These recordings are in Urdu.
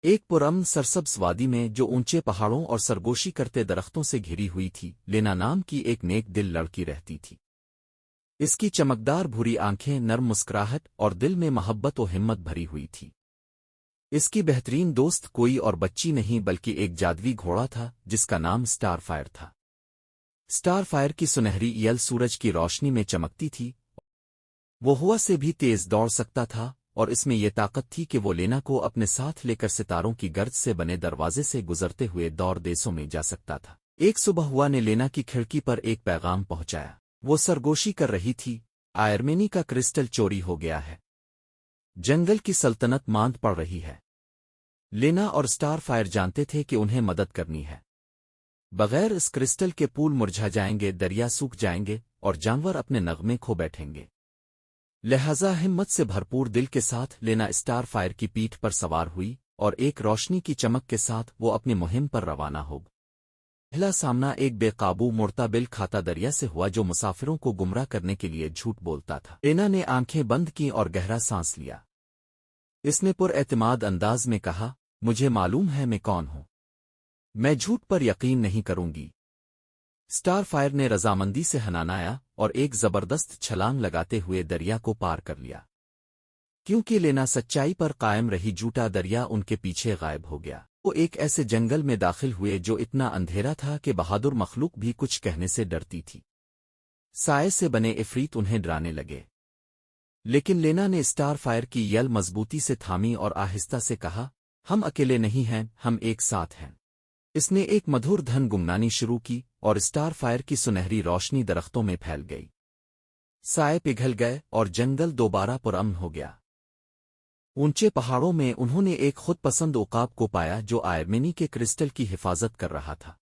ایک پرامن سرسبز وادی میں جو اونچے پہاڑوں اور سرگوشی کرتے درختوں سے گھری ہوئی تھی، لینا نام کی ایک نیک دل لڑکی رہتی تھی۔ اس کی چمکدار بھوری آنکھیں، نرم مسکراہٹ اور دل میں محبت و ہمت بھری ہوئی تھی۔ اس کی بہترین دوست کوئی اور بچی نہیں بلکہ ایک جادوی گھوڑا تھا جس کا نام سٹار فائر تھا۔ سٹار فائر کی سنہری یل سورج کی روشنی میں چمکتی تھی، وہ ہوا سے بھی تیز دوڑ سکتا تھا، اور اس میں یہ طاقت تھی کہ وہ لینا کو اپنے ساتھ لے کر ستاروں کی گرد سے بنے دروازے سے گزرتے ہوئے دور دیسوں میں جا سکتا تھا۔ ایک صبح ہوا نے لینا کی کھڑکی پر ایک پیغام پہنچایا۔ وہ سرگوشی کر رہی تھی، آئرمینی کا کرسٹل چوری ہو گیا ہے، جنگل کی سلطنت ماند پڑ رہی ہے۔ لینا اور سٹار فائر جانتے تھے کہ انہیں مدد کرنی ہے، بغیر اس کرسٹل کے پول مرجھا جائیں گے، دریا سوکھ جائیں گے اور جانور اپنے نغمے کھو بیٹھیں گے۔ لہذا ہمت سے بھرپور دل کے ساتھ لینا سٹار فائر کی پیٹھ پر سوار ہوئی، اور ایک روشنی کی چمک کے ساتھ وہ اپنی مہم پر روانہ ہو۔ پہلا سامنا ایک بے قابو مڑتا بل کھاتا دریا سے ہوا جو مسافروں کو گمراہ کرنے کے لیے جھوٹ بولتا تھا۔ لینا نے آنکھیں بند کی اور گہرا سانس لیا۔ اس نے پر اعتماد انداز میں کہا، مجھے معلوم ہے میں کون ہوں، میں جھوٹ پر یقین نہیں کروں گی۔ سٹار فائر نے رضامندی سے ہنانایا اور ایک زبردست چھلانگ لگاتے ہوئے دریا کو پار کر لیا۔ کیونکہ لینا سچائی پر قائم رہی، جھوٹا دریا ان کے پیچھے غائب ہو گیا۔ وہ ایک ایسے جنگل میں داخل ہوئے جو اتنا اندھیرا تھا کہ بہادر مخلوق بھی کچھ کہنے سے ڈرتی تھی۔ سائے سے بنے عفریت انہیں ڈرانے لگے، لیکن لینا نے سٹار فائر کی یل مضبوطی سے تھامی اور آہستہ سے کہا، ہم اکیلے نہیں ہیں، ہم ایک ساتھ ہیں۔ اس نے ایک مدھر دھن گنگنانی شروع کی اور سٹار فائر کی سنہری روشنی درختوں میں پھیل گئی۔ سائے پگھل گئے اور جنگل دوبارہ پرامن ہو گیا۔ اونچے پہاڑوں میں انہوں نے ایک خود پسند عقاب کو پایا جو آئرمینی کے کرسٹل کی حفاظت کر رہا تھا۔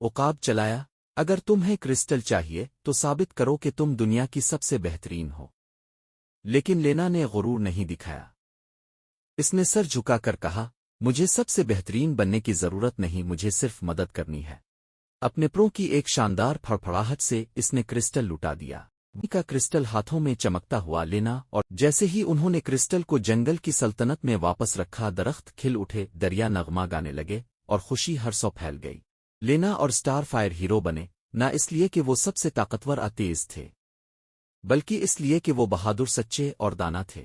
عقاب چلایا، اگر تمہیں کرسٹل چاہیے تو ثابت کرو کہ تم دنیا کی سب سے بہترین ہو۔ لیکن لینا نے غرور نہیں دکھایا۔ اس نے سر جھکا کر کہا، مجھے سب سے بہترین بننے کی ضرورت نہیں، مجھے صرف مدد کرنی ہے۔ اپنے پروں کی ایک شاندار پھڑپھڑاہٹ سے اس نے کرسٹل لٹا دیا۔ کا کرسٹل ہاتھوں میں چمکتا ہوا لینا، اور جیسے ہی انہوں نے کرسٹل کو جنگل کی سلطنت میں واپس رکھا، درخت کھل اٹھے، دریا نغمہ گانے لگے اور خوشی ہر سو پھیل گئی۔ لینا اور سٹار فائر ہیرو بنے، نہ اس لیے کہ وہ سب سے طاقتور تیز تھے، بلکہ اس لیے کہ وہ بہادر، سچے اور دانا تھے۔